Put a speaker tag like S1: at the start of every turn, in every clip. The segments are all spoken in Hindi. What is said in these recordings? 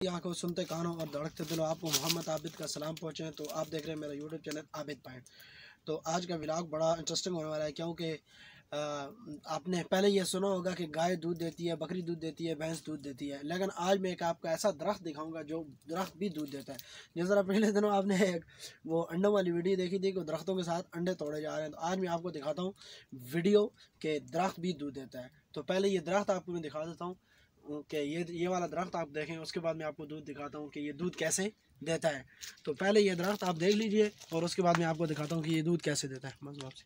S1: आंखों सुनते कानों और धड़कते दिलों, आपको मोहम्मद आबिद का सलाम पहुँचे। तो आप देख रहे हैं मेरा यूट्यूब चैनल आबिद पॉइंट। तो आज का व्लॉग बड़ा इंटरेस्टिंग होने वाला है, क्योंकि आपने पहले ये सुना होगा कि गाय दूध देती है, बकरी दूध देती है, भैंस दूध देती है, लेकिन आज मैं एक आपको ऐसा दरख्त दिखाऊंगा जो दरख्त भी दूध देता है। जिस तरह पिछले दिनों आपने एक वो अंडों वाली वीडियो देखी थी कि दरख्तों के साथ अंडे तोड़े जा रहे हैं, तो आज मैं आपको दिखाता हूँ वीडियो के दरख्त भी दूध देता है। तो पहले ये दरख्त आपको मैं दिखा देता हूँ कि ये वाला दरख्त आप देखें, उसके बाद मैं आपको दूध दिखाता हूँ कि ये दूध कैसे देता है। तो पहले ये दरख्त आप देख लीजिए और उसके बाद मैं आपको दिखाता हूँ कि ये दूध कैसे देता है। मज़ा आपसे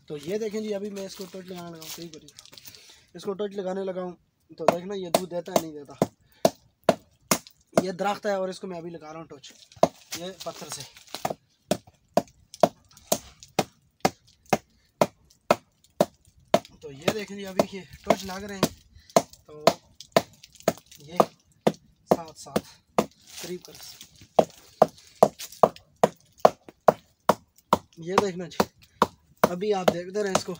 S1: तो ये देखें जी, अभी मैं इसको टच लगाने लगा हूँ, सही करिए, इसको टच लगाने लगा हूँ तो देखना ये दूध देता है नहीं देता। ये दरख्त है और इसको मैं अभी लगा रहा हूँ टच, ये पत्थर से। तो ये देखें जी, अभी ये टच लग रहे हैं, तो ये साथ साथ करीब कर, ये देखना जी, अभी आप देखते रहें इसको,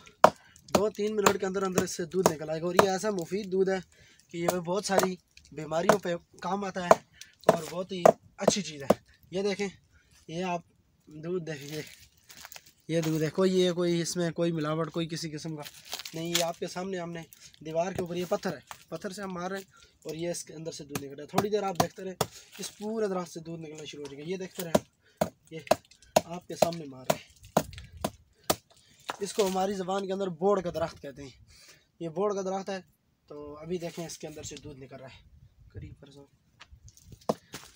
S1: 2-3 मिनट के अंदर अंदर इससे दूध निकल आएगा। और ये ऐसा मुफीद दूध है कि ये बहुत सारी बीमारियों पे काम आता है और बहुत ही अच्छी चीज़ है। ये देखें, ये आप दूध देखिए, ये दूध है, कोई इसमें कोई मिलावट कोई किसी किस्म का नहीं। ये आपके सामने हमने दीवार के ऊपर, ये पत्थर है, पत्थर से हम मार रहे हैं और ये इसके अंदर से दूध निकल रहा है। थोड़ी देर आप देखते रहे, इस पूरे दरख्त से दूध निकलना शुरू हो जाएगा। ये देखते रहे, ये आपके सामने मार रहे हैं। इसको हमारी ज़बान के अंदर बोड़ का दरख्त कहते हैं। ये बोड़ का दरख्त है। तो अभी देखें इसके अंदर से दूध निकल रहा है, करीब कर सो,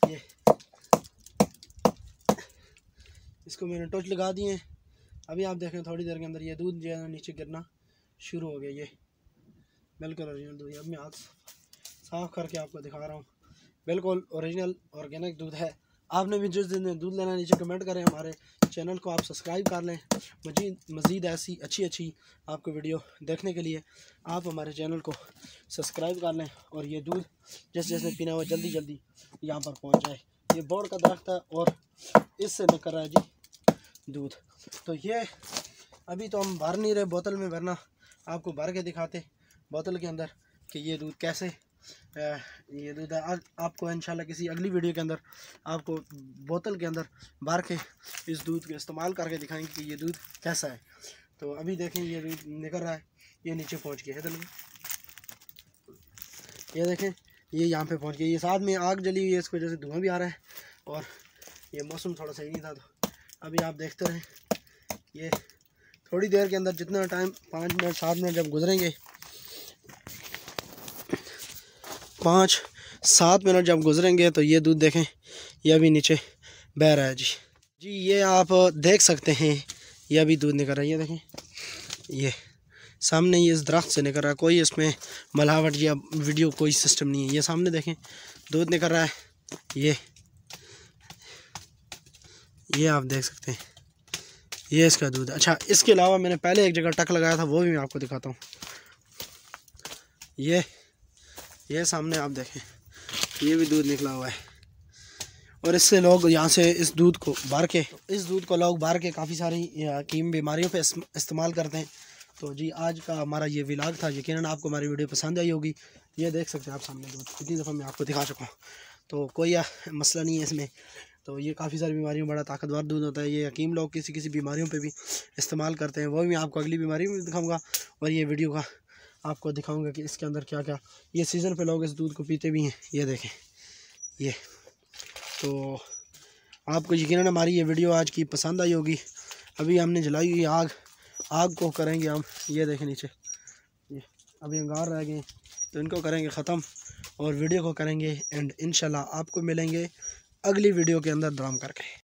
S1: ये इसको मैंने टोच लगा दिए हैं। अभी आप देखें थोड़ी देर के अंदर ये दूध जो है नीचे गिरना शुरू हो गया। ये बिल्कुल ओरिजिनल दूध है। अब मैं हाथ साफ़ करके आपको दिखा रहा हूँ, बिल्कुल ओरिजिनल ऑर्गेनिक दूध है। आपने भी जिस दिन दूध लेना, नीचे कमेंट करें, हमारे चैनल को आप सब्सक्राइब कर लें। मज़ीद ऐसी अच्छी आपको वीडियो देखने के लिए आप हमारे चैनल को सब्सक्राइब कर लें और ये दूध जैसे जैसे पीना हुआ जल्दी यहाँ पर पहुँच जाए। ये बोड़ का दरख्त है और इससे निकल रहा है जी दूध। तो ये अभी तो हम भर नहीं रहे, बोतल में भरना आपको भर के दिखाते बोतल के अंदर कि ये दूध कैसे ये दूध है। आज आपको इंशाल्लाह किसी अगली वीडियो के अंदर आपको बोतल के अंदर भर के इस दूध का इस्तेमाल करके दिखाएंगे कि ये दूध कैसा है। तो अभी देखें ये दूध निकल रहा है, ये नीचे पहुंच गया है, ये देखें ये यहाँ पे पहुंच गया। ये साथ में आग जली हुई है, इसकी वजह से धुआं भी आ रहा है और ये मौसम थोड़ा सही नहीं था। तो अभी आप देखते रहें, ये थोड़ी देर के अंदर जितना टाइम 5 मिनट 7 मिनट जब गुजरेंगे, 5-7 मिनट जब गुजरेंगे तो ये दूध देखें, ये अभी नीचे बह रहा है जी। ये आप देख सकते हैं, ये अभी दूध निकल रहा है। ये देखें, ये सामने ये इस दरख्त से निकल रहा है, कोई इसमें मिलावट या वीडियो कोई सिस्टम नहीं है। ये सामने देखें दूध निकल रहा है, ये आप देख सकते हैं, ये इसका दूध है। अच्छा, इसके अलावा मैंने पहले एक जगह टक लगाया था, वो भी मैं आपको दिखाता हूँ। ये सामने आप देखें, ये भी दूध निकला हुआ है और इससे लोग यहाँ से इस दूध को लोग भर के काफ़ी सारी कीम बीमारियों पे इस्तेमाल करते हैं। तो जी आज का हमारा ये व्लॉग था, यकीनन आपको हमारी वीडियो पसंद आई होगी। ये देख सकते हैं आप सामने दूध, कितनी दफ़ा मैं आपको दिखा चुका हूँ, तो कोई मसला नहीं है इसमें। तो ये काफ़ी सारी बीमारियों में बड़ा ताकतवर दूध होता है। ये हकीम लोग किसी बीमारियों पे भी इस्तेमाल करते हैं, वो भी मैं आपको अगली बीमारी में दिखाऊंगा और ये वीडियो का आपको दिखाऊंगा कि इसके अंदर क्या क्या, ये सीज़न पे लोग इस दूध को पीते भी हैं। ये देखें, ये तो आपको यकीनन हमारी ये वीडियो आज की पसंद आई होगी। अभी हमने जलाई हुई आग को करेंगे हम, ये देखें नीचे ये अभी अंगार रह गए, तो इनको करेंगे ख़त्म और वीडियो को करेंगे एंड इंशाल्लाह आपको मिलेंगे अगली वीडियो के अंदर ड्राम करके।